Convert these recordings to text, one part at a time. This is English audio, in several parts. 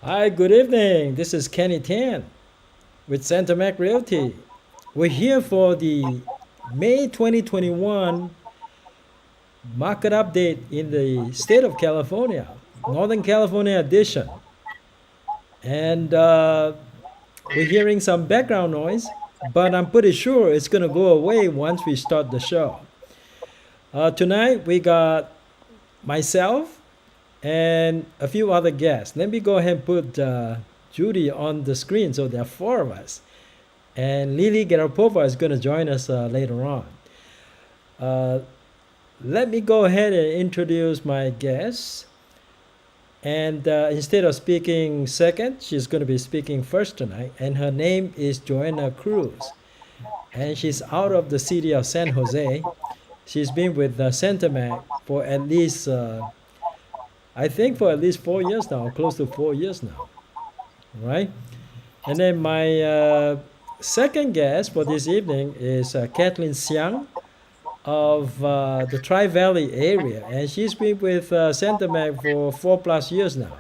Hi, good evening. This is Kenny Tan with Santa Mac Realty. We're here for the May 2021 market update in the state of California, Northern California edition. And we're hearing some background noise, but I'm pretty sure it's going to go away once we start the show. Tonight we got myself and a few other guests. Let me go ahead and put Judie on the screen. So there are four of us. And Lily Garipova is going to join us later on. Let me go ahead and introduce my guests. And instead of speaking second, she's going to be speaking first tonight. And her name is Jhoanna Cruz. And she's out of the city of San Jose. She's been with Santa Mac for at least, I think for at least 4 years now, close to 4 years now. Right? And then my second guest for this evening is Kathleen Xiang of the Tri-Valley area. And she's been with Santa Mac for 4+ years now.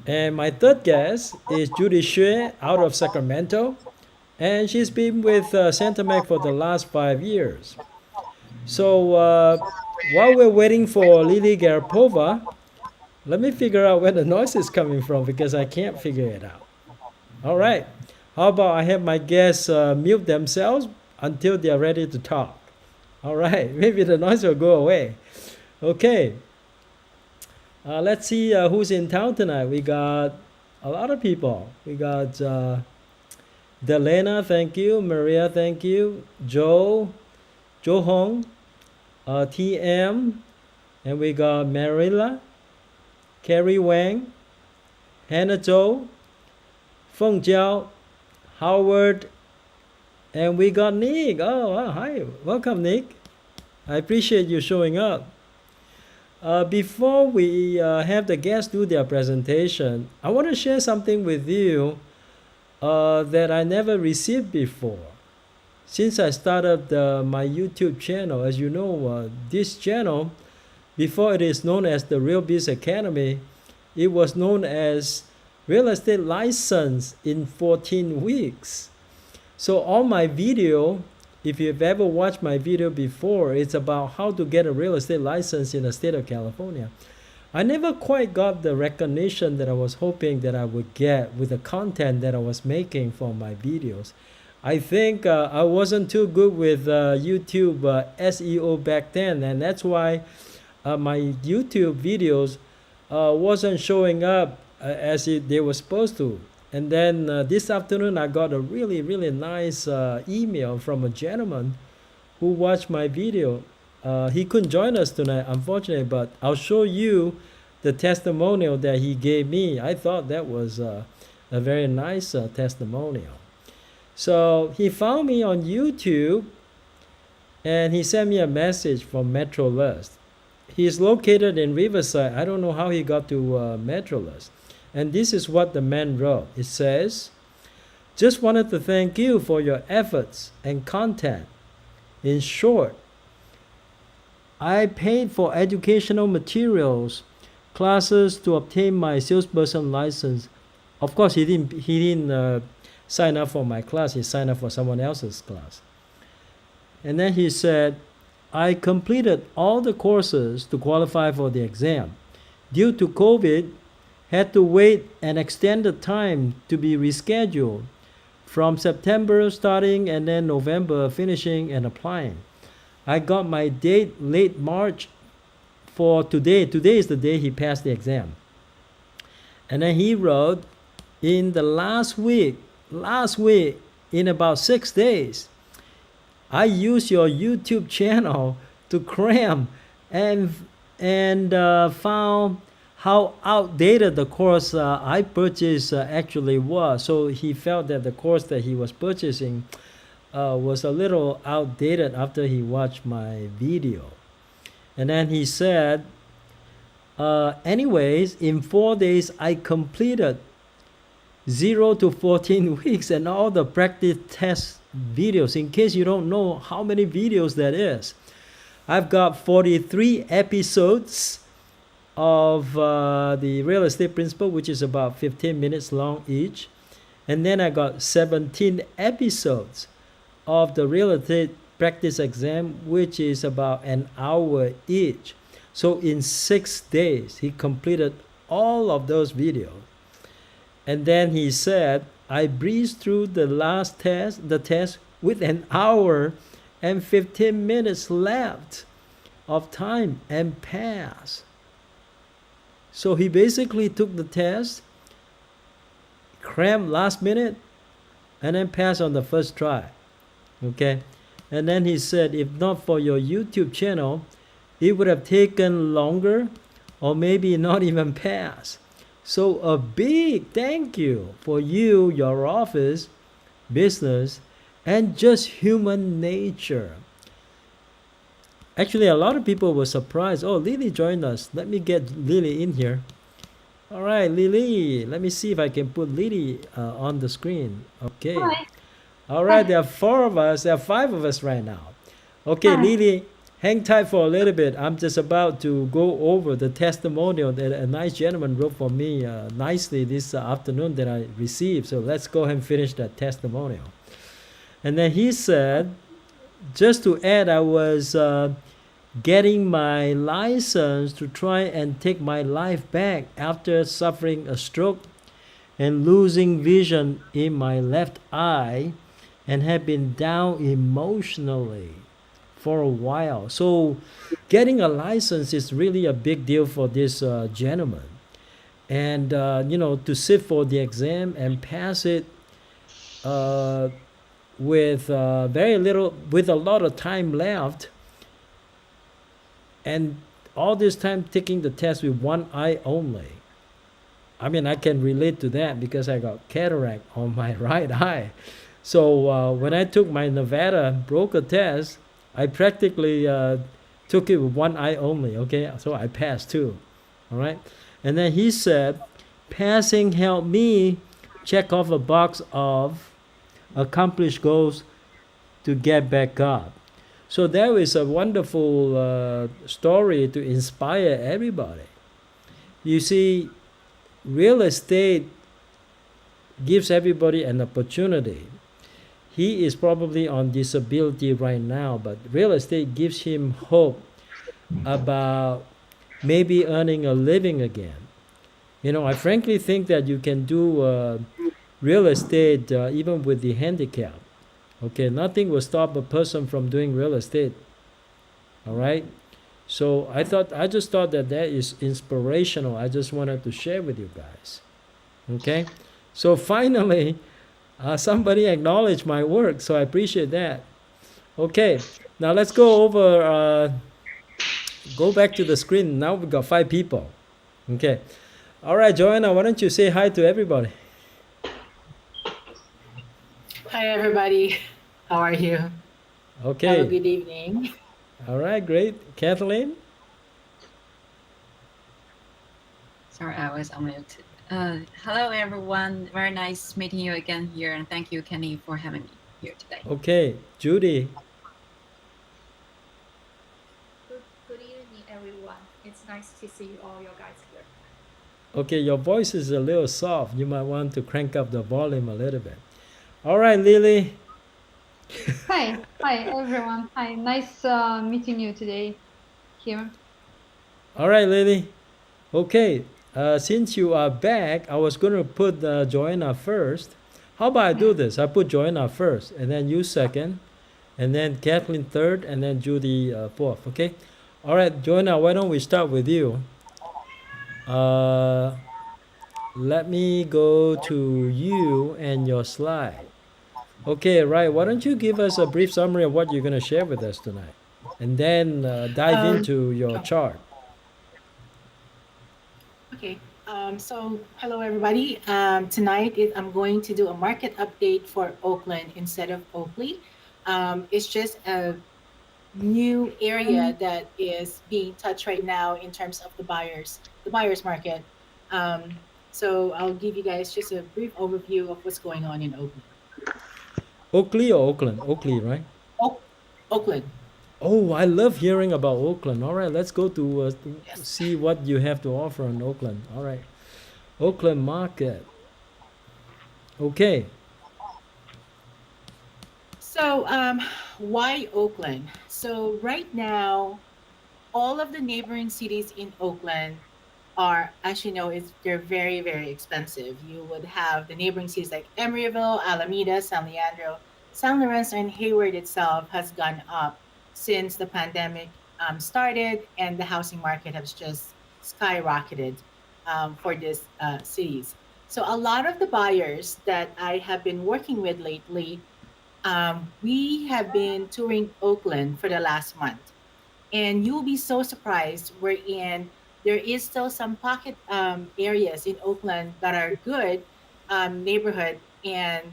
And my third guest is Judie Xue out of Sacramento. And she's been with Santa Mac for the last 5 years. So while we're waiting for Lily Garipova, let me figure out where the noise is coming from because I can't figure it out. All right. How about I have my guests mute themselves until they're ready to talk? All right. Maybe the noise will go away. Okay. Let's see who's in town tonight. We got a lot of people. We got Delena, thank you. Maria, thank you. Joe Hong, TM, and we got Marilla, Carrie Wang, Hannah Zhou, Feng Jiao, Howard, and we got Nick. Oh, hi. Welcome, Nick. I appreciate you showing up. Before we have the guests do their presentation, I want to share something with you that I never received before. Since I started my YouTube channel, as you know, this channel, before it is known as the Real Biz Academy, it was known as Real Estate License in 14 weeks. So all my video, if you've ever watched my video before, it's about how to get a real estate license in the state of California. I never quite got the recognition that I was hoping that I would get with the content that I was making for my videos. I think I wasn't too good with YouTube SEO back then, and that's why my YouTube videos wasn't showing up as they were supposed to. And then this afternoon I got a really nice email from a gentleman who watched my video. He couldn't join us tonight, unfortunately, but I'll show you the testimonial that he gave me. I thought that was a very nice testimonial. So he found me on YouTube and he sent me a message from MetroList. He's located in Riverside. I don't know how he got to MetroList. And this is what the man wrote. It says, just wanted to thank you for your efforts and content. In short, I paid for educational materials, classes to obtain my salesperson license. Of course, he didn't sign up for my class. He signed up for someone else's class. And then he said, I completed all the courses to qualify for the exam. Due to COVID, had to wait an extended time to be rescheduled from September starting and then November finishing and applying. I got my date late March for today. Today is the day he passed the exam. And then he wrote, in the last week, in about 6 days, I used your YouTube channel to cram and found how outdated the course I purchased actually was. So he felt that the course that he was purchasing was a little outdated after he watched my video. And then he said, anyways, in 4 days, I completed 0 to 14 weeks and all the practice test videos. In case you don't know how many videos that is, I've got 43 episodes of the real estate principle, which is about 15 minutes long each. And then I got 17 episodes of the real estate practice exam, which is about an hour each. So in 6 days, he completed all of those videos. And then he said, I breezed through the test with an hour and 15 minutes left of time and passed. So he basically took the test, crammed last minute, and then passed on the first try. Okay? And then he said, if not for your YouTube channel, it would have taken longer or maybe not even passed. So a big thank you for you, your office, business, and just human nature. Actually, a lot of people were surprised. Oh, Lily joined us. Let me get Lily in here. All right, Lily. Let me see if I can put Lily on the screen. Okay. Hi. All right, there are 4 of us. There are 5 of us right now. Okay, Hi. Lily, hang tight for a little bit. I'm just about to go over the testimonial that a nice gentleman wrote for me nicely this afternoon that I received. So let's go ahead and finish that testimonial. And then he said, just to add, I was getting my license to try and take my life back after suffering a stroke and losing vision in my left eye, and have been down emotionally for a while. So getting a license is really a big deal for this gentleman. And, to sit for the exam and pass it with with a lot of time left, and all this time taking the test with one eye only. I mean, I can relate to that because I got cataract on my right eye. So when I took my Nevada broker test, I practically took it with one eye only, okay? So I passed too, all right? And then he said, passing helped me check off a box of accomplished goals to get back up. So there is a wonderful story to inspire everybody. You see, real estate gives everybody an opportunity. He is probably on disability right now, but real estate gives him hope about maybe earning a living again. I frankly think that you can do real estate even with the handicap. Okay, nothing will stop a person from doing real estate. All right? So I just thought that is inspirational. I just wanted to share with you guys. Okay? So finally, somebody acknowledged my work, so I appreciate that. Okay, now let's go over, go back to the screen. Now we've got 5 people. Okay. All right, Jhoanna, why don't you say hi to everybody? Hi, everybody. How are you? Okay. Have a good evening. All right, great. Kathleen? Sorry, I was unmuted. Hello, everyone. Very nice meeting you again here, and thank you, Kenny, for having me here today. Okay. Judy? Good evening, everyone. It's nice to see you all, you guys here. Okay, your voice is a little soft. You might want to crank up the volume a little bit. All right, Lily. Hi everyone. Hi, nice meeting you today here. All right, Lily. Okay, since you are back, I was going to put Jhoanna first. How about I do this? I put Jhoanna first, and then you second, and then Kathleen third, and then Judy fourth, okay? All right, Jhoanna, why don't we start with you? Let me go to you and your slide. Okay, right. Why don't you give us a brief summary of what you're going to share with us tonight? And then dive into your chart. Okay. So hello, everybody. Tonight I'm going to do a market update for Oakland instead of Oakley. It's just a new area that is being touched right now in terms of the buyers market. So I'll give you guys just a brief overview of what's going on in Oakland. Oakley or Oakland? Oakley, right? Oakland. Oh, I love hearing about Oakland. All right, let's go to Yes. see what you have to offer in Oakland. All right, Oakland market. Okay. So, why Oakland? So, right now, all of the neighboring cities in Oakland are, as you know, they're very, very expensive. You would have the neighboring cities like Emeryville, Alameda, San Leandro. San Lorenzo and Hayward itself has gone up since the pandemic started, and the housing market has just skyrocketed for these cities. So a lot of the buyers that I have been working with lately, we have been touring Oakland for the last month, and you'll be so surprised wherein there is still some pocket areas in Oakland that are good neighborhood, and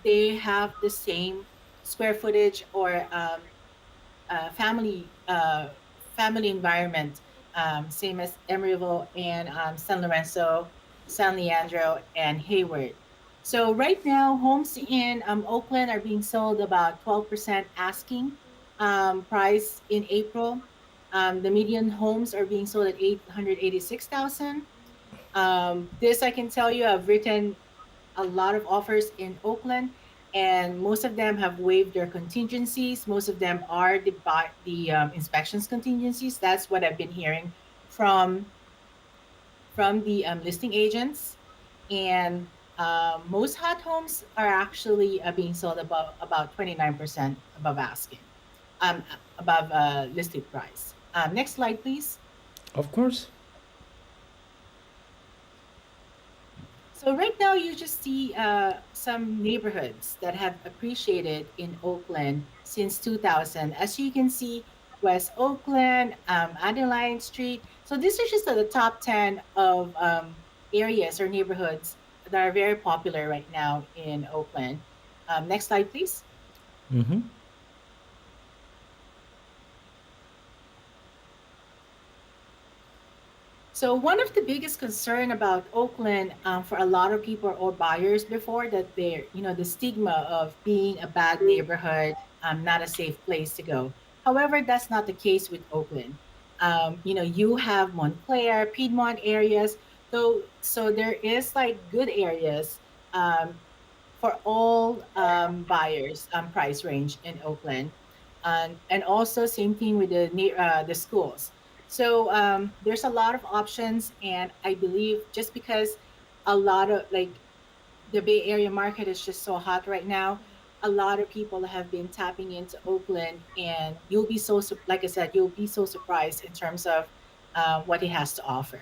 they have the same square footage or family family environment, same as Emeryville and San Lorenzo, San Leandro, and Hayward. So right now, homes in Oakland are being sold about 12% asking price in April. The median homes are being sold at 886,000. This I can tell you, I've written a lot of offers in Oakland, and most of them have waived their contingencies. Most of them are the inspections contingencies. That's what I've been hearing from the listing agents, and most hot homes are actually being sold above about 29% above asking, above listed price. Next slide, please. Of course. So right now, you just see some neighborhoods that have appreciated in Oakland since 2000. As you can see, West Oakland, Adeline Street. So these are just the top 10 of areas or neighborhoods that are very popular right now in Oakland. Next slide, please. Mm-hmm. So one of the biggest concern about Oakland for a lot of people or buyers before that they're, the stigma of being a bad neighborhood, not a safe place to go. However, that's not the case with Oakland. You have Montclair, Piedmont areas, though, so there is like good areas for all buyers price range in Oakland, and also same thing with the schools. So there's a lot of options, and I believe just because a lot of like the Bay Area market is just so hot right now, a lot of people have been tapping into Oakland, and you'll be like I said, you'll be so surprised in terms of what it has to offer.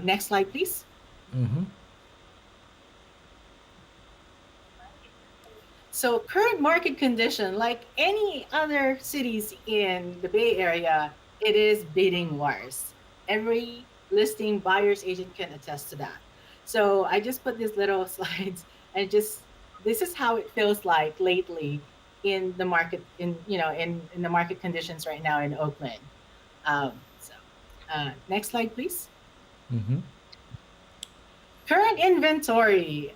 Next slide, please. Mm-hmm. So current market condition, like any other cities in the Bay Area, it is bidding wars. Every listing buyer's agent can attest to that. So I just put these little slides, and just this is how it feels like lately in the market, in the market conditions right now in Oakland. So next slide, please. Mm-hmm. Current inventory.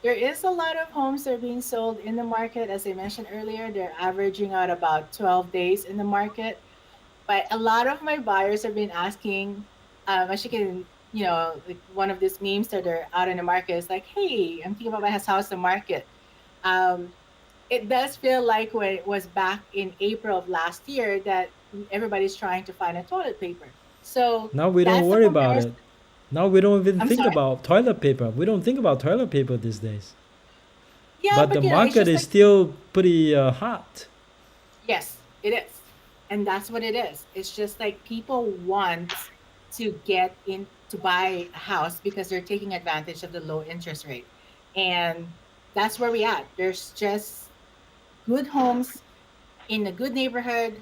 There is a lot of homes that are being sold in the market. As I mentioned earlier, they're averaging out about 12 days in the market. But a lot of my buyers have been asking, as you can, like one of these memes that are out in the market is like, hey, I'm thinking about my house in the market. Um, it does feel like when it was back in April of last year that everybody's trying to find a toilet paper. So Now we don't that's the worry about it. comparison. Now we don't even I'm think sorry. about toilet paper. We don't think about toilet paper these days. Yeah, But the but it's market just is like, still pretty hot. yes, it is. And that's what it is. It's just like people want to get in to buy a house because they're taking advantage of the low interest rate. And that's where we at. There's just good homes in a good neighborhood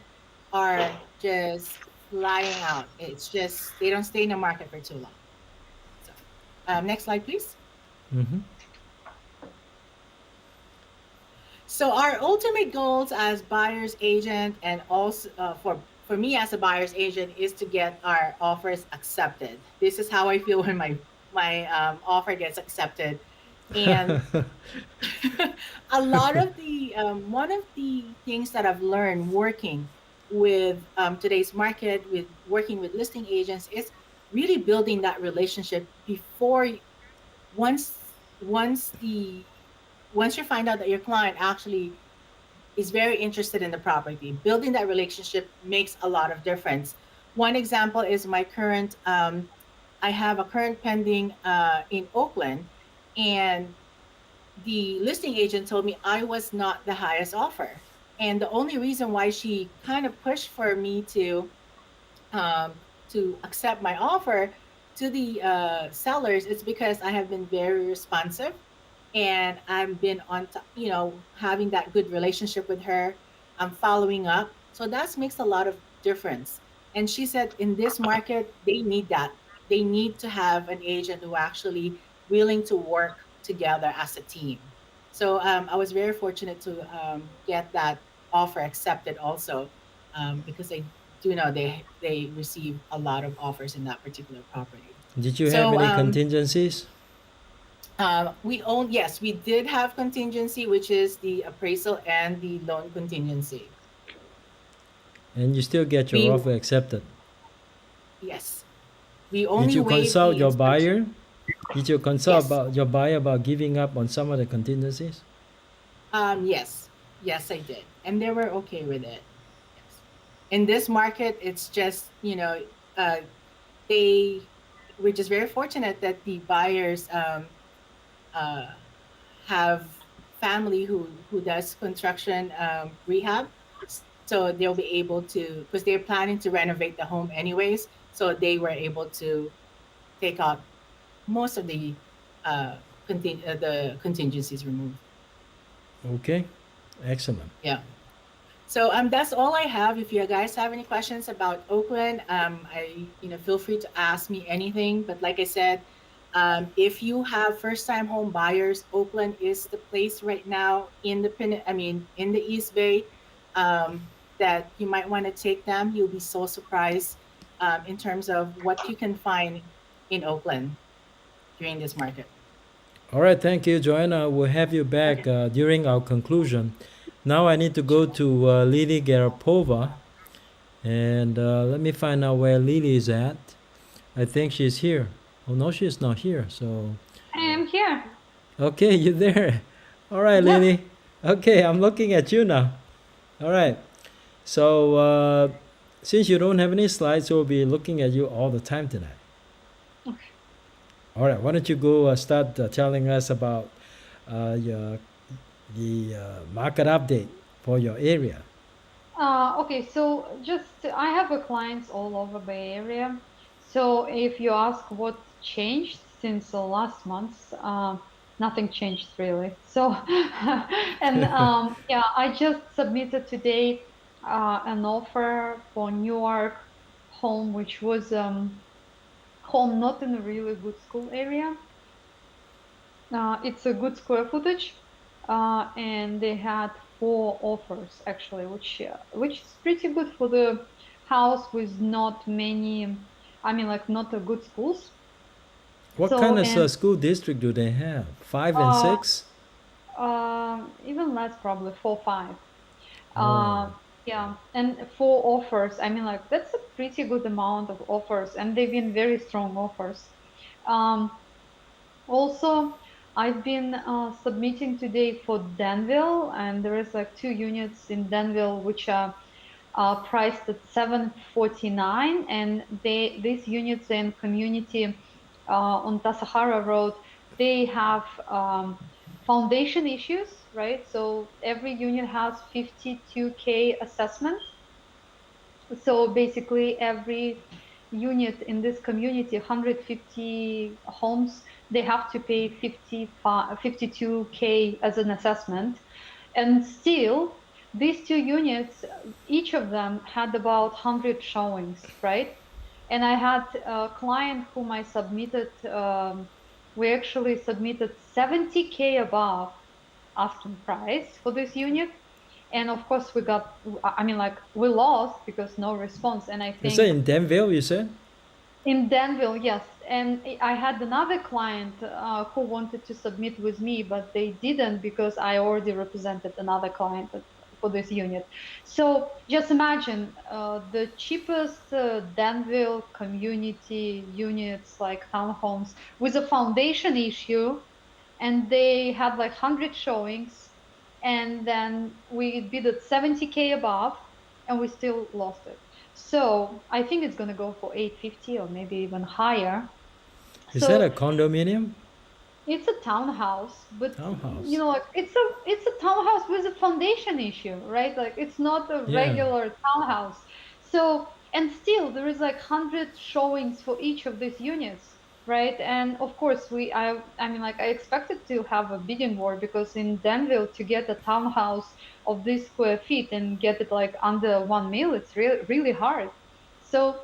are just flying out. It's just they don't stay in the market for too long. So next slide, please. Mm-hmm. So our ultimate goals as buyer's agent, and also for me as a buyer's agent, is to get our offers accepted. This is how I feel when my offer gets accepted. And a lot of the one of the things that I've learned working with today's market, with working with listing agents, is really building that relationship before once once the once you find out that your client actually is very interested in the property. Building that relationship makes a lot of difference. One example is my current I have a current pending in Oakland, and the listing agent told me I was not the highest offer. And the only reason why she kind of pushed for me to accept my offer to the sellers is because I have been very responsive, and I've been having that good relationship with her. I'm following up. So that makes a lot of difference. And she said in this market, they need that. They need to have an agent who actually willing to work together as a team. So I was very fortunate to get that offer accepted also, because they do know they receive a lot of offers in that particular property. Did you have So any contingencies? yes, we did have contingency, which is the appraisal and the loan contingency. And you still get your We offer accepted? Yes, we Did only you waive consult the your inspection. buyer? Did you consult Yes, about your buyer about giving up on some of the contingencies? yes, I did, and they were okay with it. Yes, in this market, it's just uh, they we're just very fortunate that the buyers uh, have family who does construction rehab, so they'll be able to, because they're planning to renovate the home anyways, so they were able to take out most of the contingencies removed. Okay, excellent. Yeah. So that's all I have. If you guys have any questions about Oakland, I feel free to ask me anything. But like I said, if you have first-time home buyers, Oakland is the place right now in in the East Bay, that you might want to take them. You'll be so surprised in terms of what you can find in Oakland during this market. All right, thank you, Joanna. We'll have you back Okay. during our conclusion. Now I need to go Sure. to Lily Garipova, and let me find out where Lily is at. I think she's here. Oh no, she's not here. So, I am here. okay, you're there. All right, Yes. Lily. Okay, I'm looking at you now. All right. So, since you don't have any slides, we'll be looking at you all the time tonight. Okay. All right. Why don't you go start telling us about the market update for your area? Okay, so just I have a clients all over Bay Area. So if you ask what changed since the last month, nothing changed really. So and yeah, I just submitted today an offer for Newark home, which was home not in a really good school area. It's a good square footage, and they had 4 offers actually, which is pretty good for the house with not many, I mean, like not a good schools. What So kind of and school district do they have? 5 and uh, 6? even less, probably 4, 5. Oh, Yeah, and 4 offers. I mean, like that's a pretty good amount of offers, and they've been very strong offers. Um, Also, I've been submitting today for Danville, and there is like 2 units in Danville which are priced at $749, and these units in community on Tasahara Road, they have foundation issues, right? So every unit has 52K assessment. So basically every unit in this community, 150 homes, they have to pay 52K as an assessment. And still, these 2 units, each of them had about 100 showings, right? And I had a client whom I submitted, we actually submitted 70K above asking price for this unit. And of course we got, I mean, like we lost because no response. And I is that think in Danville, you said? in Danville, yes, and I had another client who wanted to submit with me, but they didn't because I already represented another client for this unit. So just imagine the cheapest Danville community units like townhomes with a foundation issue, and they had like 100 showings, and then we bid at 70K above, and we still lost it. So I think it's going to go for 850 or maybe even higher. Is that So a condominium? it's a townhouse, but you Townhouse. know, like it's a townhouse with a foundation issue, right? Like it's not a Yeah. regular townhouse. So and still there is like 100 showings for each of these units, right? And of course I mean like I expected to have a bidding war because in Danville to get a townhouse of this square feet and get it like under 1 mil, it's really hard. So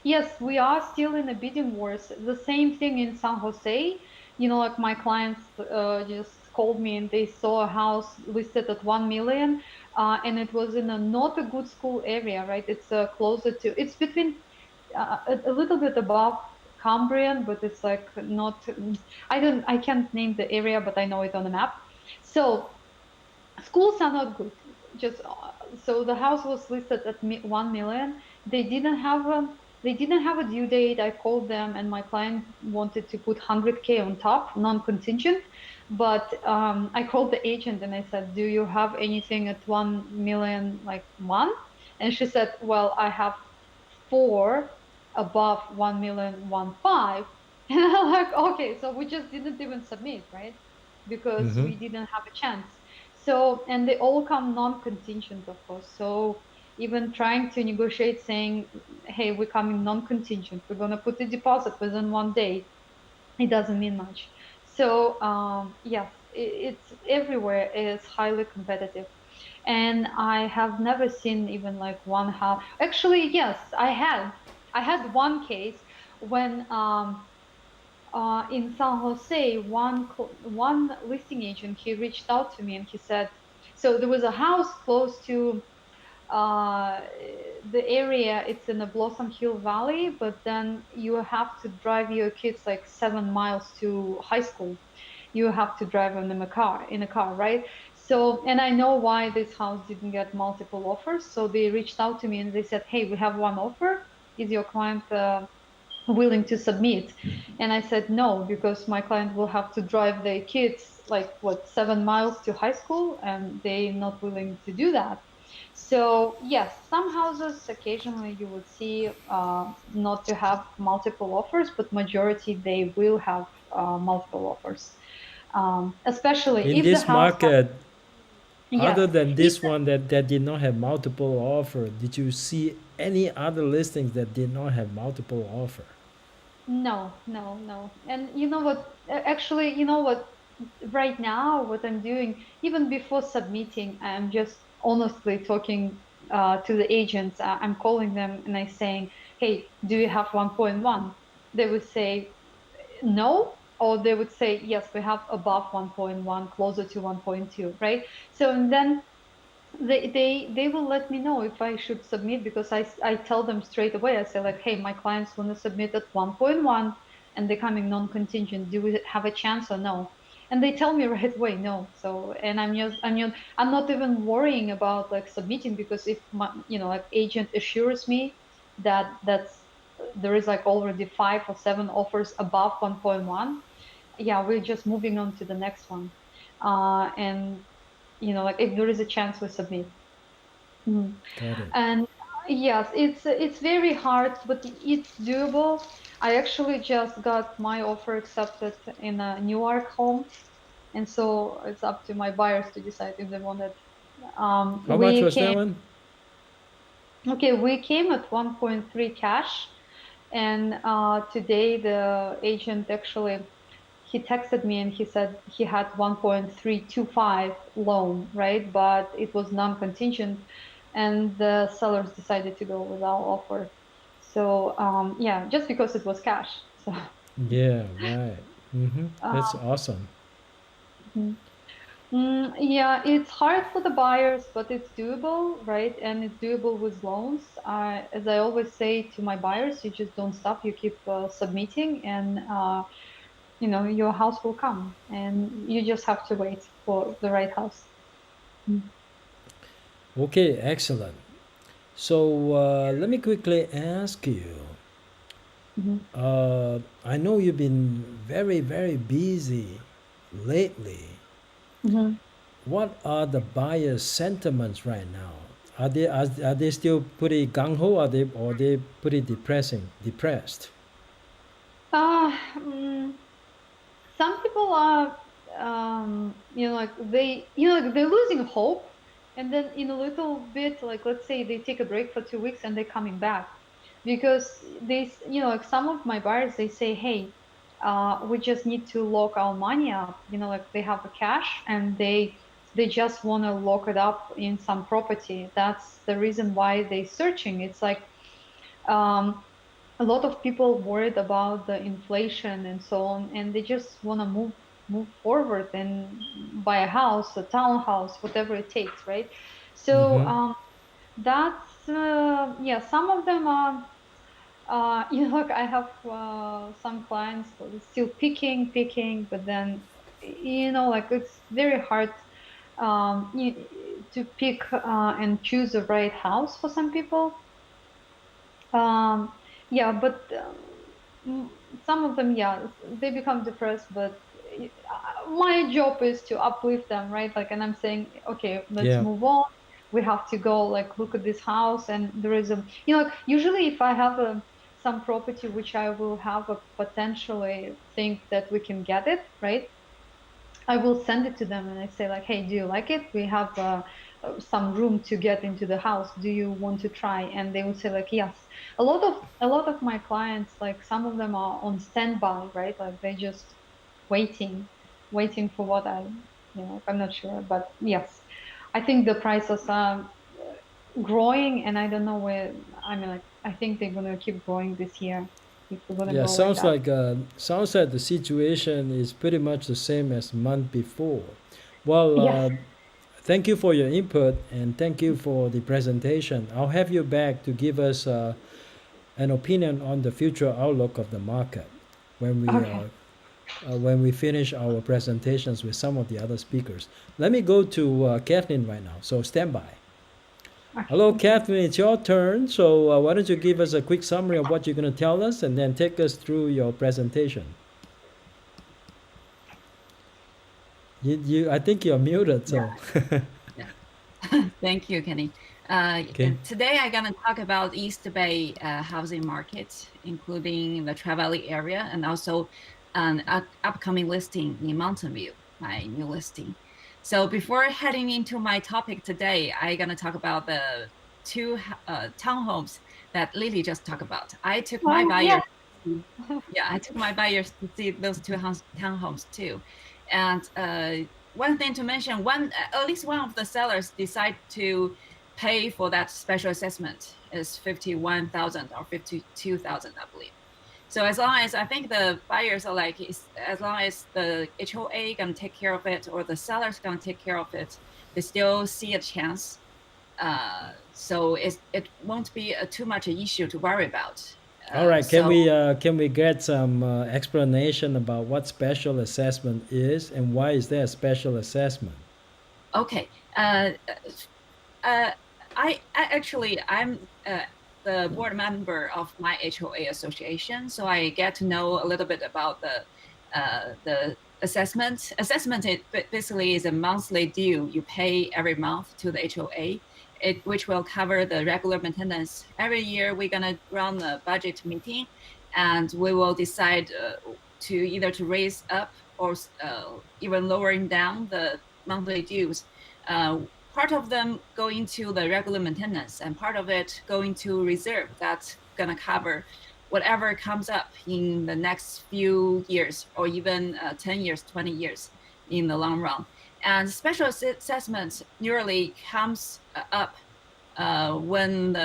yes, we are still in a bidding wars. The same thing in San Jose. You know, like my clients just called me and they saw a house listed at 1 million, and it was in a not a good school area, right? It's closer to, it's between a little bit above Cambrian, but it's like not. I can't name the area, but I know it on the map. So schools are not good. Just so the house was listed at 1 million. They didn't have a due date. I called them, and my client wanted to put 100K on top, non-contingent. But I called the agent and I said, "Do you have anything at 1 million, like one?" And she said, "Well, I have four above 1,150,000." And I'm like, "Okay, so we just didn't even submit, right? Because Mm-hmm. we didn't have a chance." So, and they all come non-contingent, of course. So even trying to negotiate saying, hey, we're coming non-contingent, we're going to put the deposit within 1 day, it doesn't mean much. So yes, it's everywhere is highly competitive. And I have never seen even like one house. Actually, yes, I had one case when in San Jose, one listing agent, he reached out to me and he said, so there was a house close to uh, the area. It's in the Blossom Hill Valley, but then you have to drive your kids like 7 miles to high school. You have to drive them in a car, right? So, and I know why this house didn't get multiple offers. So they reached out to me and they said, "Hey, we have one offer. Is your client willing to submit?" And I said no, because my client will have to drive their kids like what 7 miles to high school, and they're not willing to do that. So yes, some houses occasionally you would see not to have multiple offers, but majority they will have multiple offers, especially In if the this house has, market, yes, other than if this one that did not have multiple offer, did you see any other listings that did not have multiple offer? no, no, no. And you know what? Actually, you know what? Right now, what I'm doing, even before submitting, I'm just honestly talking to the agents. I'm calling them and I'm saying, "Hey, do you have 1.1?" They would say no, or they would say, "Yes, we have above 1.1, closer to 1.2," right? So and then they will let me know if I should submit, because I tell them straight away. I say like, "Hey, my clients want to submit at 1.1 and they're coming non-contingent. Do we have a chance or no?" And they tell me right away no. So, and I'm not even worrying about like submitting, because if my, like agent assures me that there is like already 5 or 7 offers above 1.1, yeah, we're just moving on to the next one. And like if there is a chance, we submit. Mm. Got it. And yes, it's very hard, but it's doable. I actually just got my offer accepted in a Newark home, and so it's up to my buyers to decide if they want it. How much We was that came, one? okay, we came at 1.3 cash, and today the agent actually, he texted me and he said he had 1.325 loan, right? But it was non-contingent, and the sellers decided to go with our offer. So yeah, just because it was cash. So Yeah, right. Mm-hmm. uh, That's awesome. mhm. Yeah, it's hard for the buyers, but it's doable, right? And it's doable with loans. As I always say to my buyers, you just don't stop. You keep submitting, and your house will come, and you just have to wait for the right house. Okay, excellent. So let me quickly ask you. Mhm. I know you've been very, very busy lately. Mhm. What are the buyers' sentiments right now? Are they still pretty gung ho? Are they pretty depressed? Some people are, they're losing hope, and then in a little bit, like let's say they take a break for 2 weeks and they're coming back, because like some of my buyers, they say, hey, we just need to lock our money up. Like they have a cash and they just want to lock it up in some property. That's the reason why they're searching. It's like, um, a lot of people worried about the inflation and so on, and they just want to move forward and buy a house, a townhouse, whatever it takes, right? So Mm-hmm. that's yeah. Some of them are. Like I have some clients still picking, but then like it's very hard to pick and choose the right house for some people. Um, yeah, but mm, some of them, yeah, they become depressed. But my job is to uplift them, right? Like, and I'm saying, okay, let's Yeah. move on. We have to go, like, look at this house, and there is like, usually if I have some property which I will have a potentially think that we can get it, right? I will send it to them and I say like, hey, do you like it? We have some room to get into the house. Do you want to try? And they would say like, yes. A lot of my clients, like some of them are on standby, right? Like they just waiting for what I'm not sure, but yes, I think the prices are growing, and I don't know where. I mean, like I think they're gonna keep growing this year if we're gonna Yeah, go like that. sounds like the situation is pretty much the same as month before. Well, Yes. thank you for your input and thank you for the presentation. I'll have you back to give us an opinion on the future outlook of the market when Okay. when we finish our presentations with some of the other speakers. Let me go to Kathleen right now, so stand by. Okay. Hello, Thank you. Kathleen, it's your turn. So why don't you give us a quick summary of what you're going to tell us and then take us through your presentation. I think you're muted, so. Yeah. Thank you, Kenny. Okay. Today I'm gonna talk about East Bay housing market, including the Tri-Valley area, and also an upcoming listing in Mountain View, my new listing. So before heading into my topic today, I'm gonna talk about the two townhomes that Lily just talked about. I took my Oh, buyers. yeah. Yeah, I took my buyers to see those two townhomes too, and one thing to mention, at least one of the sellers decide to pay for that special assessment is 51,000 or 52,000, I believe. So as long as I think the buyers are like, as long as the HOA gonna take care of it or the seller's gonna take care of it, they still see a chance. So it won't be too much an issue to worry about. All right, So can we get some explanation about what special assessment is and why is there a special assessment? okay, I'm the board member of my HOA association, so I get to know a little bit about the assessment. Assessment basically is a monthly due you pay every month to the HOA, which will cover the regular maintenance. Every year we're gonna run a budget meeting, and we will decide to either to raise up or even lowering down the monthly dues. Part of them going to the regular maintenance and part of it going to reserve that's going to cover whatever comes up in the next few years or even 10 years, 20 years in the long run. And special assessments usually comes up when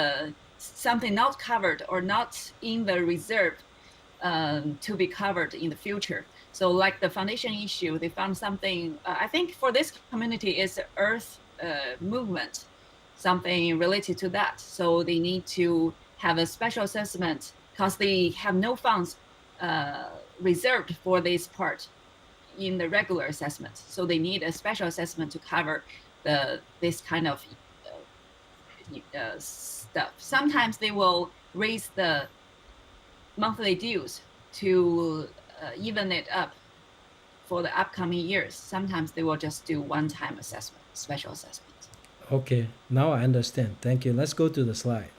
something not covered or not in the reserve to be covered in the future. So like the foundation issue, they found something, I think for this community is the earth movement, something related to that. So they need to have a special assessment because they have no funds reserved for this part in the regular assessment. So they need a special assessment to cover this kind of stuff. Sometimes they will raise the monthly dues to even it up for the upcoming years. Sometimes they will just do one-time assessment, special assessment. Okay, now I understand. Thank you. Let's go to the slide.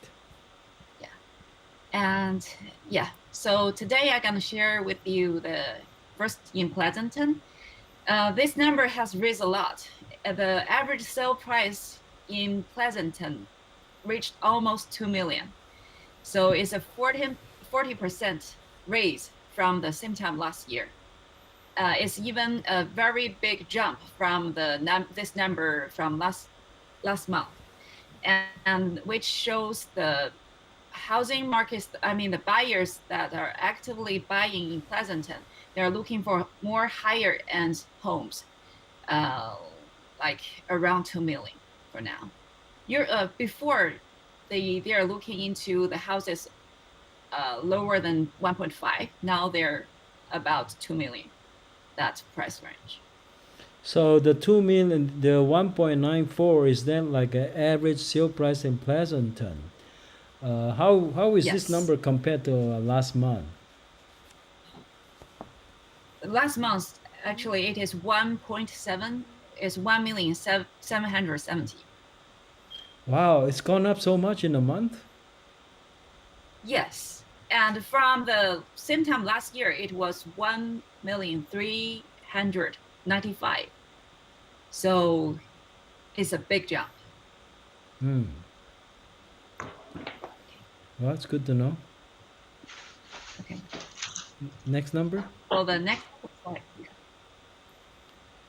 And yeah, so today I'm gonna share with you the first in Pleasanton. This number has risen a lot. The average sale price in Pleasanton reached almost 2 million. So it's a 40% raise from the same time last year. It's even a very big jump from this number from last month, and which shows the housing markets, I mean the buyers that are actively buying in Pleasanton, they're looking for more higher end homes, like around 2 million for now. Before they are looking into the houses lower than 1.5. Now they're about 2 million, that price range. So the 2 million, the 1.94 is then like an average sale price in Pleasanton. How is this Yes. number compared to last month? Last month, actually, it is 1.7, is 1,770,000. Wow, it's gone up so much in a month? Yes, and from the same time last year, it was 1,395,000. So it's a big jump. Hmm. Well, it's good to know. Okay. Next number? So the next slide.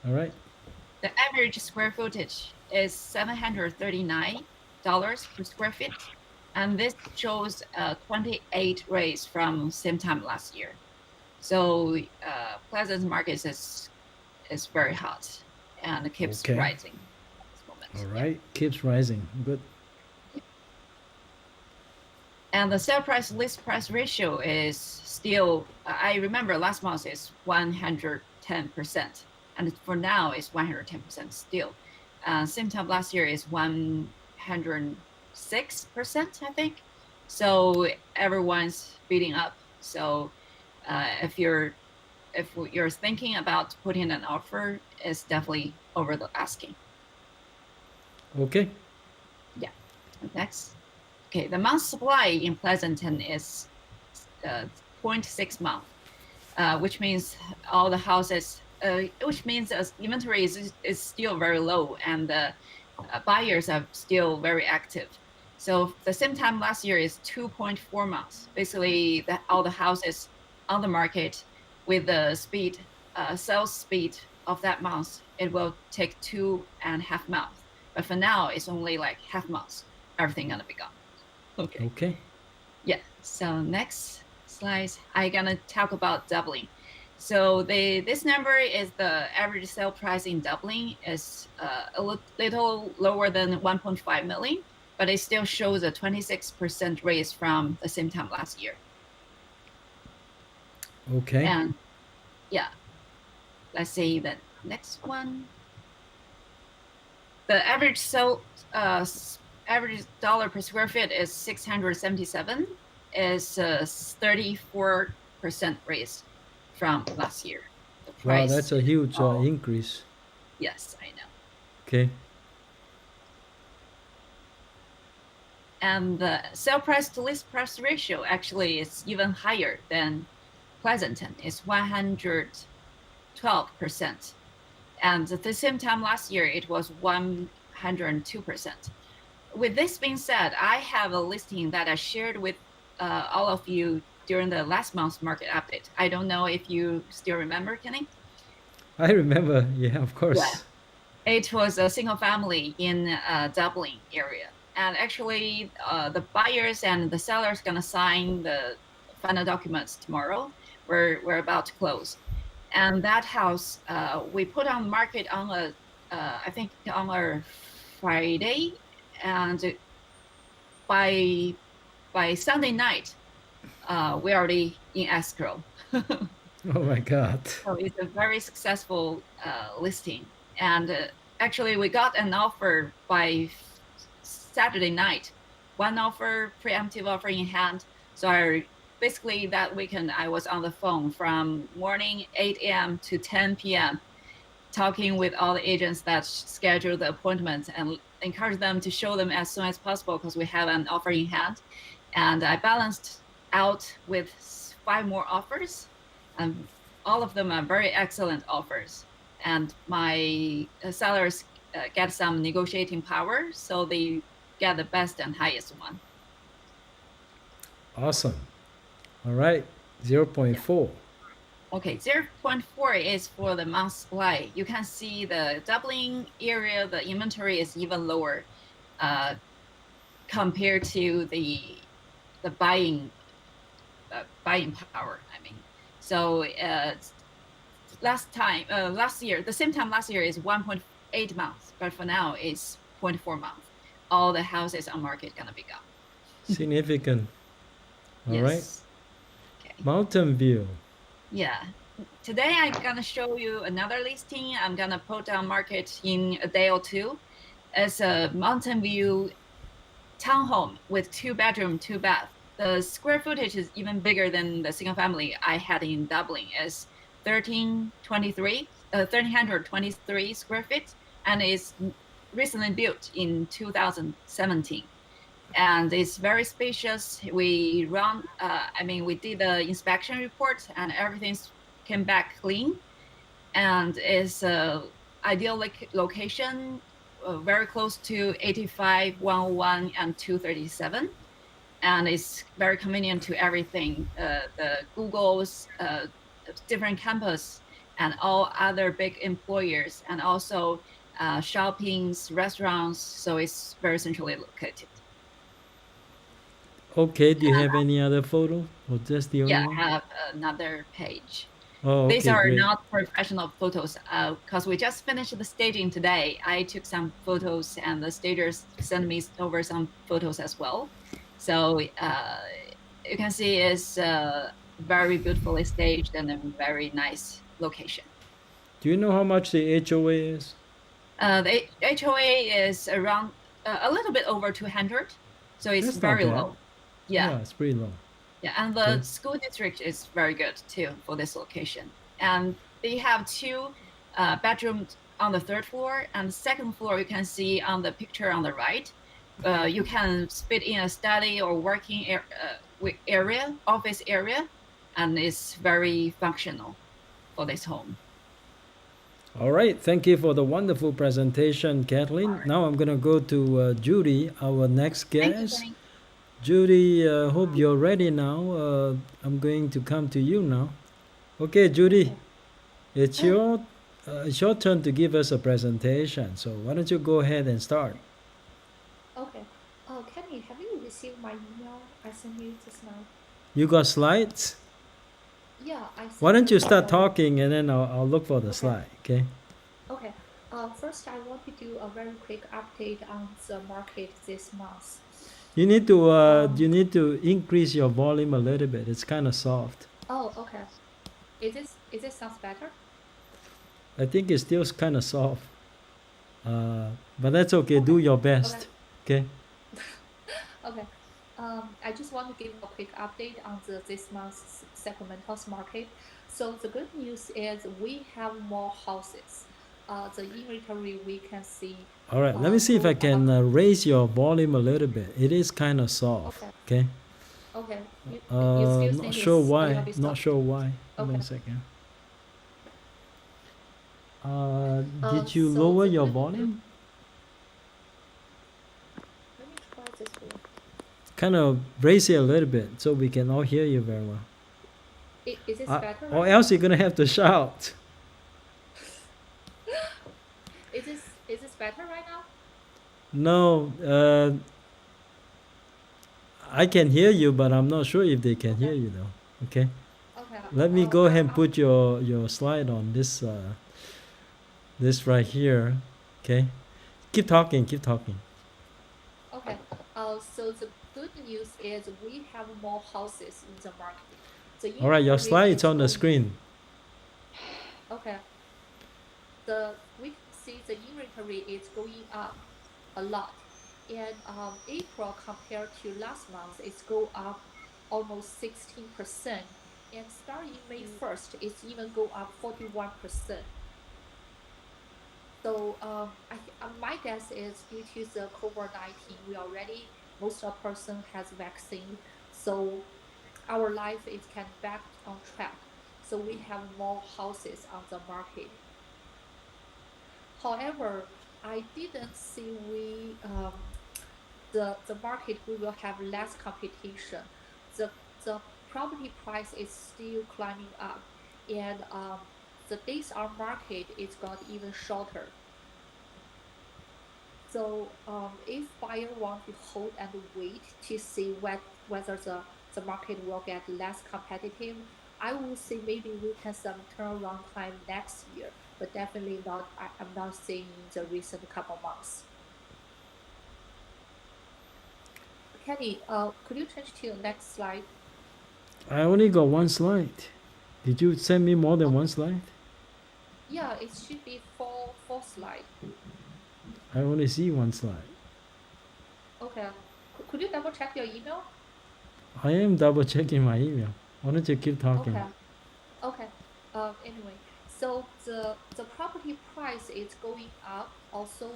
All right. The average square footage is $739 per square feet, and this shows a 28 raise from same time last year. So Pleasant market is very hot and it keeps Okay. rising at this moment. All right. Keeps rising. Good. And the sale price list price ratio is still, I remember last month is 110%. And for now it's 110% still. Same time last year is 106%, I think. So everyone's beating up. So if you're thinking about putting an offer, it's definitely over the asking. Okay. Yeah. Next. Okay, the month supply in Pleasanton is 0.6 month, which means all the houses, which means inventory is still very low and buyers are still very active. So the same time last year is 2.4 months. Basically, all the houses on the market with the speed, sales speed of that month, it will take 2.5 months. But for now, it's only like half months. Everything gonna be gone. Okay. Okay. Yeah. So next slide, I'm gonna talk about Dublin. So this number is the average sale price in Dublin is a little lower than 1.5 million, but it still shows a 26% raise from the same time last year. Okay. And yeah, let's see the next one. The average average dollar per square feet is 677, is 34% raise from last year. The price. Wow, that's a huge increase. Yes, I know. Okay. And the sale price to list price ratio actually is even higher than Pleasanton. It's 112%. And at the same time last year, it was 102%. With this being said, I have a listing that I shared with all of you during the last month's market update. I don't know if you still remember, Kenny? I remember. Yeah, of course. Yeah. It was a single family in Dublin area. And actually, the buyers and the sellers gonna sign the final documents tomorrow. We're about to close. And that house we put on market on I think on a Friday, and by Sunday night we're already in escrow. Oh my God. So it's a very successful listing. And actually, we got an offer by Saturday night, one offer, preemptive offer in hand. So basically that weekend, I was on the phone from morning 8 a.m. to 10 p.m. talking with all the agents that schedule the appointments and encourage them to show them as soon as possible because we have an offer in hand. And I balanced out with 5 more offers, and all of them are very excellent offers. And my sellers get some negotiating power, so they get the best and highest one. Awesome. All right. 0.4. Okay, 0.4 is for the month supply. You can see the doubling area, the inventory is even lower compared to the buying power. I mean, so last year, the same time last year is 1.8 months, but for now it's 0.4 months. All the houses on market gonna be gone. Significant. All right. Yes. Okay. Mountain View. Yeah. Today I'm gonna show you another listing. I'm gonna put on market in a day or two. It's a Mountain View townhome with 2 bedroom, 2 bath. The square footage is even bigger than the single family I had in Dublin. It's 1,323 square feet, and it's recently built in 2017. And it's very spacious. We we did the inspection report, and everything came back clean. And it's a ideal location, very close to 85, 101, and 237. And it's very convenient to everything. The Google's different campus and all other big employers, and also shoppings, restaurants. So it's very centrally located. Okay, do you have any other photo or just the only Yeah, one? I have another page. Oh, okay, These are great. not professional photos because we just finished the staging today. I took some photos and the stagers sent me over some photos as well. So you can see it's very beautifully staged and a very nice location. Do you know how much the HOA is? The HOA is around a little bit over 200, so it's That's not very bad. low. Yeah. It's pretty low. Yeah, and the Okay. school district is very good too for this location. And they have 2 bedrooms on the 3rd floor, and the 2nd floor you can see on the picture on the right. You can fit in a study or working area, office area, and it's very functional for this home. All right, thank you for the wonderful presentation, Kathleen. Now I'm gonna go to Judy, our next Thank you, guest. Jenny. Judy, hope you're ready now. I'm going to come to you now. Okay, Judy, it's your turn to give us a presentation. So why don't you go ahead and start? Okay. Kenny, have you received my email I sent you just now? You got slides? Yeah, I sent Why don't you start the- talking and then I'll look for the Okay. slide, okay? Okay. First, I want to do a very quick update on the market this month. You need to increase your volume a little bit. It's kind of soft. Oh, okay. Is this sounds better? I think it's still kind of soft. But that's okay. Do your best, okay? Okay. I just want to give a quick update on this month's Sacramento's market. So the good news is we have more houses. The inventory we can see. All right, let me see if I can raise your volume a little bit. It is kind of soft, okay? Okay. You still think Not it's sure a why. little bit Not soft? sure why. Give me a Okay. second. Did you So lower the your good- volume? Let me try this one. Kind of raise it a little bit so we can all hear you very well. Is this better? Or right else you're gonna have to shout. now? Is this better right now? No, I can hear you, but I'm not sure if they can hear you though. Okay. Okay. Let me go ahead and put your slide on this this right here. Okay, keep talking. Okay. So the good news is we have more houses in the market. The All right, your inventory slide is is on the going. screen. Okay. We can see the inventory is going up a lot. And April compared to last month, it's go up almost 16%. And starting May 1st, it's even go up 41%. So my guess is due to the COVID-19, most of person has vaccine. So our life is can back on track. So we have more houses on the market. However, I didn't see the market we will have less competition. The property price is still climbing up, and the days on market is got even shorter. So if buyer want to hold and wait to see whether the market will get less competitive, I will say maybe we can some turnaround time next year, but definitely not. I'm not seeing in the recent couple months. Kenny, could you change to the next slide? I only got one slide. Did you send me more than one slide? Yeah, it should be four slide. I only see one slide. Okay. Could you double check your email? I am double checking my email. Why don't you keep talking? Okay. Okay. Anyway, so the property price is going up also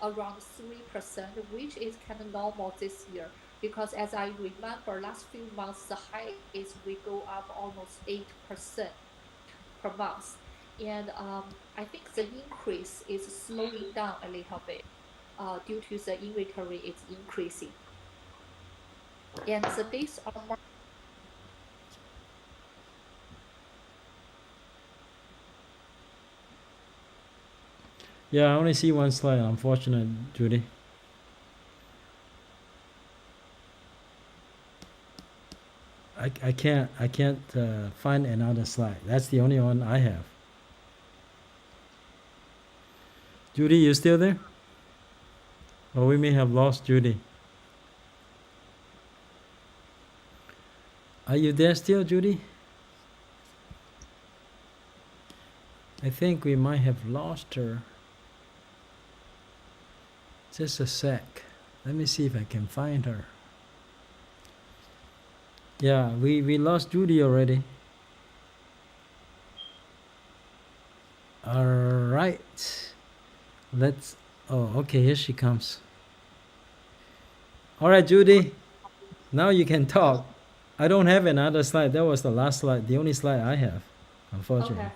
around 3%, which is kind of normal this year because as I remember, last few months the highest we go up almost 8% per month, and I think the increase is slowing down a little bit due to the inventory is increasing, and the days on market. Yeah, I only see one slide. Unfortunate, Judy. I can't find another slide. That's the only one I have. Judy, you still there? Or we may have lost Judy. Are you there still, Judy? I think we might have lost her. Just a sec. Let me see if I can find her. Yeah, we lost Judy already. All right. Let's. Oh, okay. Here she comes. All right, Judy. Now you can talk. I don't have another slide. That was the last slide. The only slide I have, unfortunately. Okay.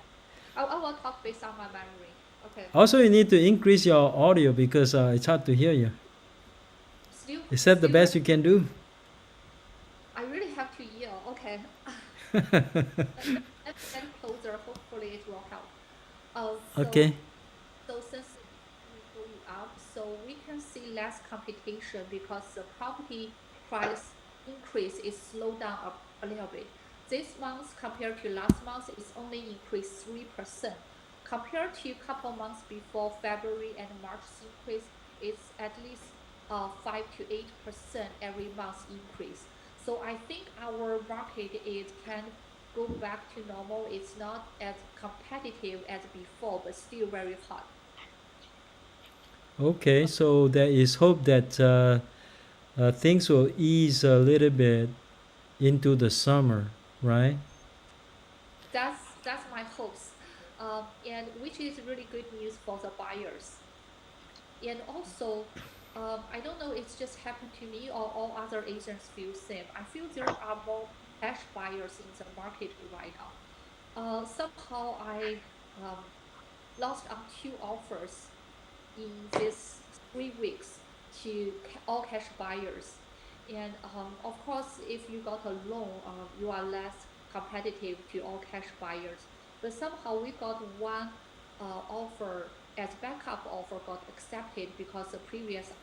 I will talk based on my memory. Okay. Also, you need to increase your audio because it's hard to hear you. Is that the best you can do? I really have to yell. Okay. Let's get closer. Hopefully, it will help. Okay. So since it's going up, so we can see less competition because the property price increase is slowed down a little bit. This month compared to last month, it's only increased 3%. Compared to a couple months before, February and March increase, it's at least 5 to 8% every month increase. So I think our market can go back to normal. It's not as competitive as before, but still very hot. Okay, so there is hope that things will ease a little bit into the summer, right? That's my hopes, and which is really good news for the buyers. And also, I don't know, it's just happened to me or all other agents feel same. I feel there are more cash buyers in the market right now. Somehow I um, lost on two offers in this 3 weeks to all cash buyers. And of course, if you got a loan, you are less competitive to all cash buyers. But somehow we got one offer as backup offer got accepted because the previous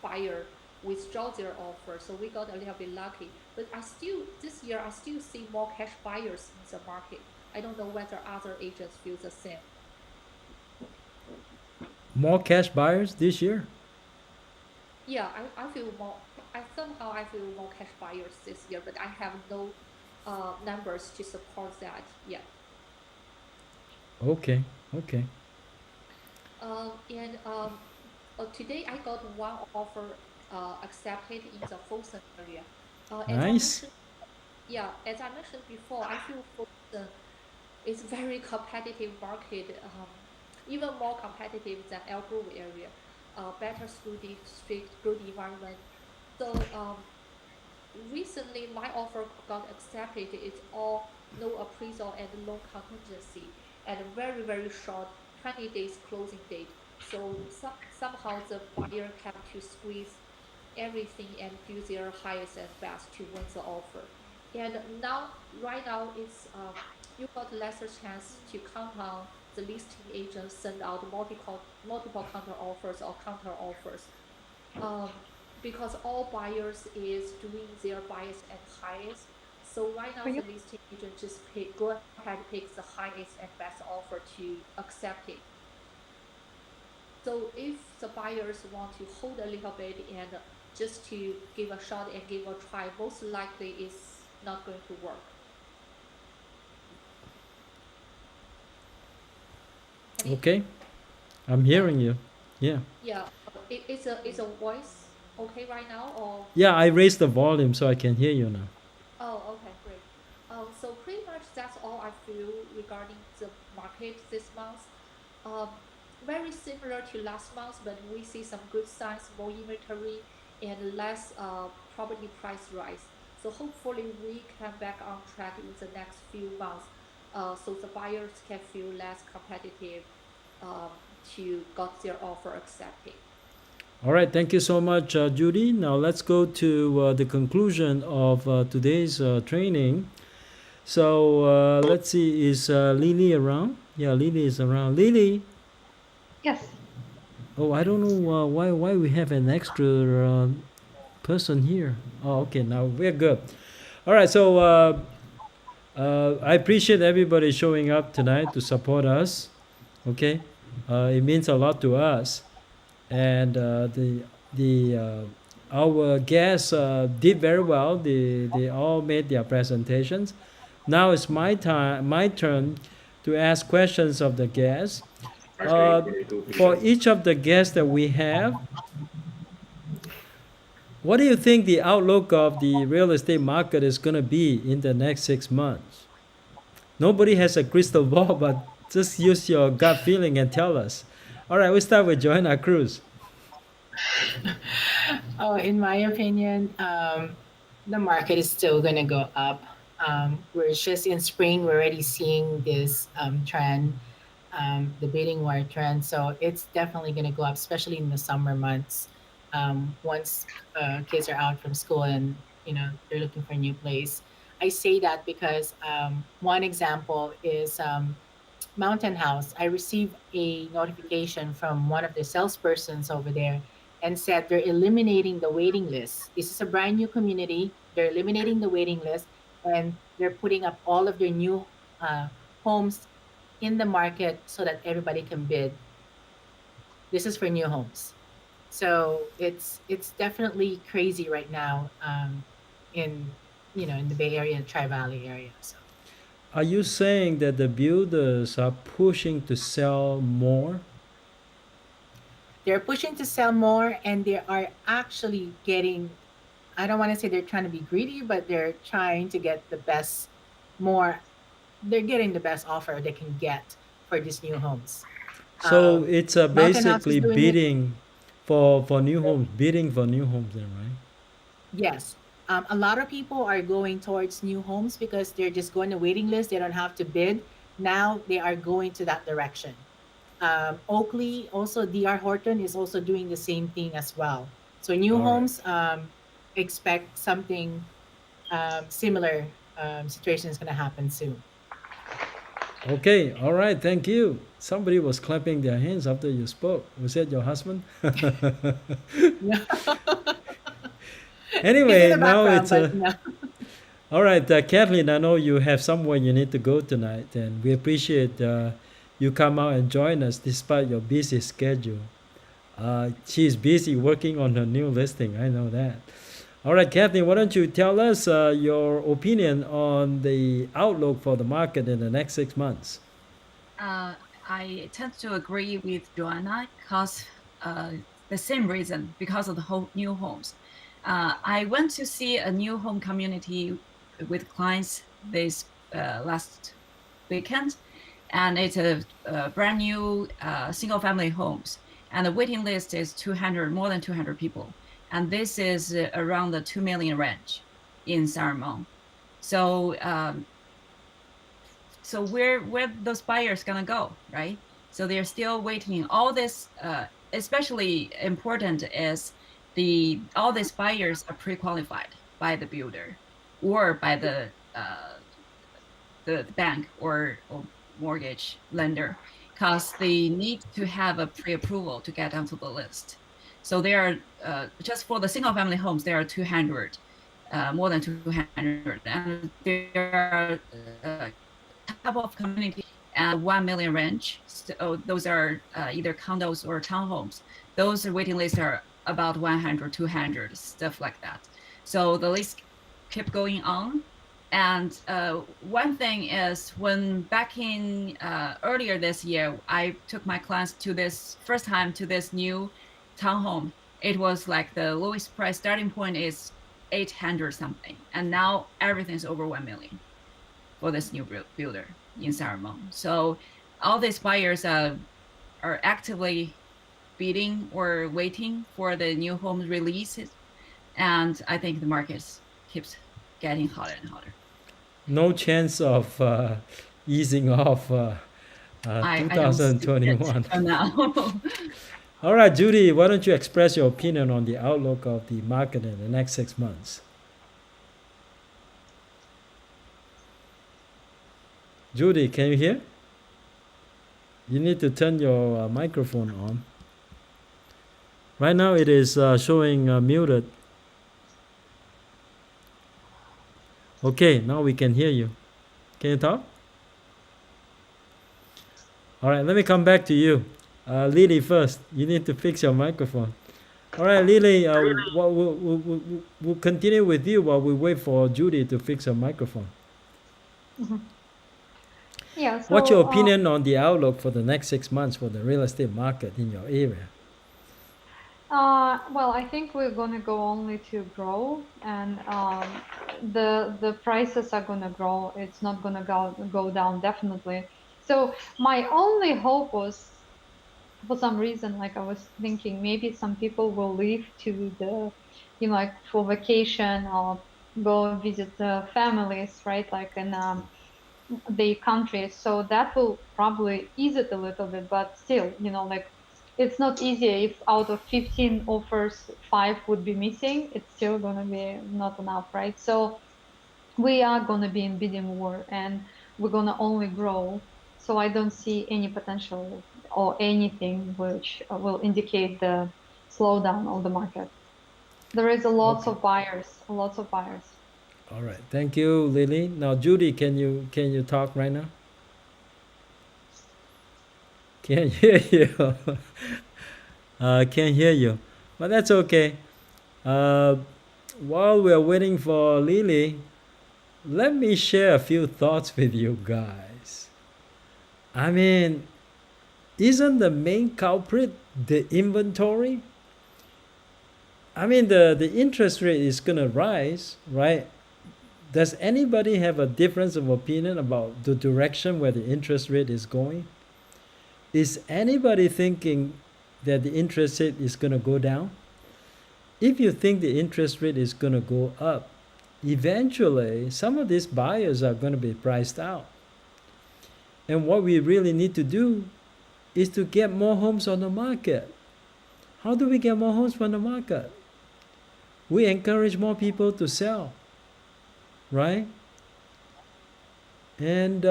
buyer withdraw their offer. So we got a little bit lucky. But this year, I still see more cash buyers in the market. I don't know whether other agents feel the same. More cash buyers this year? Yeah, I feel more. I feel more cash buyers this year, but I have no numbers to support that yet. Okay, okay. And today I got one offer accepted in the Folsom area. Nice. As I mentioned before, I feel Folsom is very competitive market, even more competitive than El Grove area. Better school district, good environment. So recently my offer got accepted. It's all no appraisal and loan contingency and very very short 20 days closing date. So somehow the buyer have to squeeze everything and do their highest and best to win the offer. And right now, it's you got lesser chance to count on the listing agent send out multiple counter offers or counter offers, um, because all buyers is doing their bias and highest. So right now, For the you? listing agent just go ahead pick the highest and best offer to accept it. So if the buyers want to hold a little bit and just to give a shot and give a try, most likely it's not going to work. Any, Okay, I'm hearing you. Yeah. yeah, is a voice okay right now or? Yeah, I raised the volume so I can hear you now. Oh, okay, great. So pretty much that's all I feel regarding the market this month. Um, Very similar to last month, but we see some good signs, more inventory and less property price rise. So hopefully we come back on track in the next few months, so the buyers can feel less competitive um, to got their offer accepted. All right, thank you so much, Judy. Now let's go to the conclusion of today's training. So let's see, is Lily around? Yeah, Lily is around. Lily. Yes. Oh, I don't know why we have an extra person here. Oh, okay, now we're good. All right, so I appreciate everybody showing up tonight to support us. Okay, it means a lot to us, and our guests did very well. They all made their presentations. Now it's my turn to ask questions of the guests. For each of the guests that we have, what do you think the outlook of the real estate market is going to be in the next 6 months? Nobody has a crystal ball, but just use your gut feeling and tell us. All right, we start with Jhoanna Cruz. Oh, in my opinion, the market is still going to go up. We're just in spring, we're already seeing this trend, the bidding war trend. So it's definitely going to go up, especially in the summer months. Once kids are out from school and they're looking for a new place. I say that because one example is Mountain House. I received a notification from one of the salespersons over there and said they're eliminating the waiting list. This is a brand new community. They're eliminating the waiting list and they're putting up all of their new uh, homes in the market so that everybody can bid. This is for new homes. So it's definitely crazy right now in in the Bay Area and Tri Valley area. So Are you saying that the builders are pushing to sell more? they're pushing to sell more and they are actually getting, I don't want to say they're trying to be greedy, but they're trying to get the best, more, they're getting the best offer they can get for these new homes. So Um, it's Mountain House is basically doing it. bidding for new homes, bidding for new homes, then, right? Yes. A lot of people are going towards new homes because they're just going to waiting list. They don't have to bid. Now they are going to that direction. Oakley, also DR Horton is also doing the same thing as well. So new All right. homes, expect something similar situation is going to happen soon. Okay, all right, thank you. Somebody was clapping their hands after you spoke. Was that your husband? Yeah. Anyway, in the now background, it's but no. all right, Kathleen. I know you have somewhere you need to go tonight, and we appreciate you come out and join us despite your busy schedule. She's busy working on her new listing. I know that. All right, Kathleen, why don't you tell us your opinion on the outlook for the market in the next 6 months? I tend to agree with Joanna because the same reason, because of the whole new homes. I went to see a new home community with clients this last weekend, and it's a brand new single family homes, and the waiting list is 200, more than 200 people, and this is around the 2 million range in Saramon. So so where those buyers gonna go, right? So they're still waiting. All this, especially important is all these buyers are pre-qualified by the builder or by the bank or mortgage lender, because they need to have a pre-approval to get onto the list. So there are just for the single family homes, there are 200, more than 200, and there are type of community and 1 million range. So those are either condos or townhomes. Those waiting lists are about 100, 200, stuff like that. So the list kept going on. And one thing is, when back in earlier this year, I took my clients to this first time to this new townhome. It was like the lowest price starting point is 800 something, and now everything's over 1 million for this new builder in Saramon. So all these buyers are actively bidding or waiting for the new home releases, and I think the market keeps getting hotter and hotter. No chance of easing off I don't see it 2021. for now. All right, Judy, why don't you express your opinion on the outlook of the market in the next 6 months? Judy, can you hear? You need to turn your microphone on. Right now it is showing muted. Okay, now we can hear you. Can you talk? All right, let me come back to you. Lily first. You need to fix your microphone. All right, Lily, we'll continue with you while we wait for Judy to fix her microphone. Mhm. Yeah. So, What's your opinion on the outlook for the next 6 months for the real estate market in your area? Well, I think we're gonna go only to grow, and the prices are gonna grow. It's not gonna go down definitely. So my only hope was, for some reason, like I was thinking maybe some people will leave to the, like for vacation or go visit the families, right? Like in the country. So that will probably ease it a little bit, but still, like it's not easy if out of 15 offers, 5 would be missing. It's still gonna be not enough, right? So we are gonna be in bidding war, and we're gonna only grow. So I don't see any potential or anything which will indicate the slowdown of the market. There is lots of buyers, lots of buyers. All right, thank you, Lily. Now, Judy, can you talk right now? Can't hear you. Can't hear you, but that's okay. While we're waiting for Lily, let me share a few thoughts with you guys. I mean, isn't the main culprit the inventory? I mean, the interest rate is gonna rise, right? Does anybody have a difference of opinion about the direction where the interest rate is going? Is anybody thinking that the interest rate is going to go down? If you think the interest rate is going to go up, eventually some of these buyers are going to be priced out. And what we really need to do is to get more homes on the market. How do we get more homes on the market? We encourage more people to sell, right? And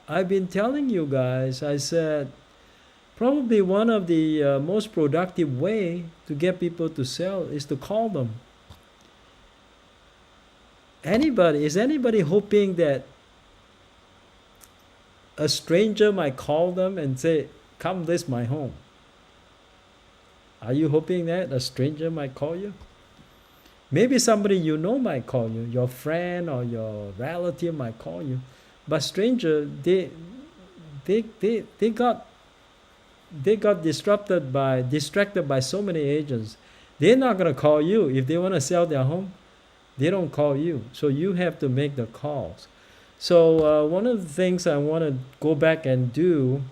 I've been telling you guys, I said, probably one of the most productive way to get people to sell is to call them. Is anybody hoping that a stranger might call them and say, come list my home? Are you hoping that a stranger might call you? Maybe somebody you know might call you, your friend or your relative might call you. But stranger, they got distracted by so many agents. They're not gonna call you. If they want to sell their home, they don't call you. So you have to make the calls. So one of the things I want to go back and do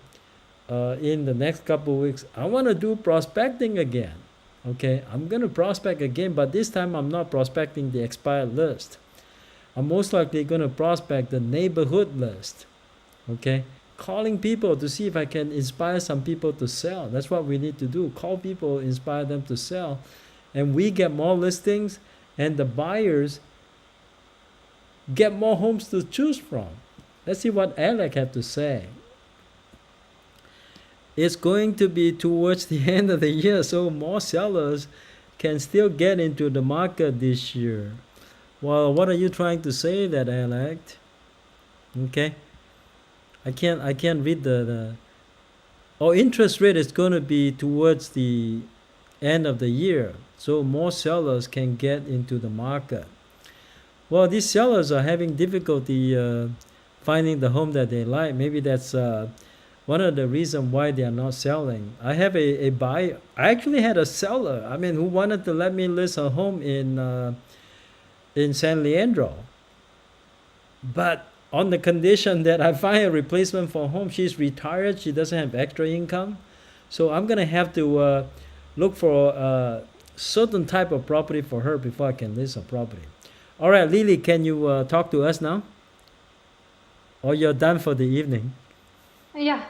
in the next couple of weeks, I want to do prospecting again. Okay, I'm going to prospect again, but this time I'm not prospecting the expired list. I'm most likely going to prospect the neighborhood list. Okay, calling people to see if I can inspire some people to sell. That's what we need to do. Call people, inspire them to sell. And we get more listings, and the buyers get more homes to choose from. Let's see what Alec had to say. It's going to be towards the end of the year, so more sellers can still get into the market this year. Well, what are you trying to say that, Alec? Okay. I can't read the interest rate is going to be towards the end of the year, so more sellers can get into the market. Well, these sellers are having difficulty finding the home that they like. Maybe that's one of the reasons why they are not selling. I have a buyer. I actually had a seller, who wanted to let me list a home in San Leandro. But on the condition that I find a replacement for home. She's retired. She doesn't have extra income. So I'm going to have to look for a certain type of property for her before I can list a property. All right, Lily, can you talk to us now? Or you're done for the evening? Yeah.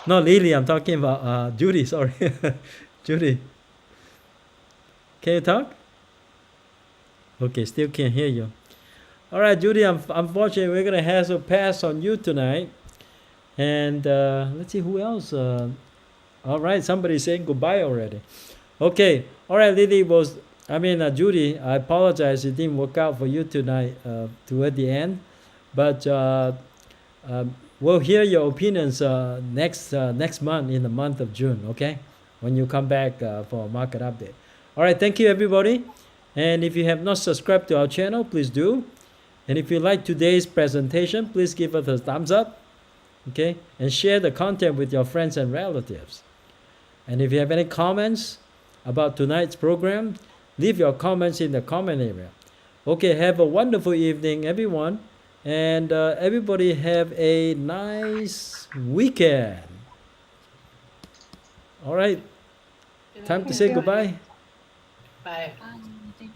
No, Lily, I'm talking about Judy, sorry. Judy. Can you talk? Okay, still can't hear you. All right, Judy, unfortunately, we're going to have to pass on you tonight. And let's see who else. All right, somebody's saying goodbye already. Okay, all right, Lily Judy, I apologize it didn't work out for you tonight toward the end. But we'll hear your opinions next month, in the month of June, okay? When you come back for a market update. All right, thank you, everybody. And if you have not subscribed to our channel, please do. And if you like today's presentation, please give us a thumbs up, okay? And share the content with your friends and relatives. And if you have any comments about tonight's program, leave your comments in the comment area. Okay, have a wonderful evening, everyone. And everybody have a nice weekend. All right, time to say goodbye. Bye. Thank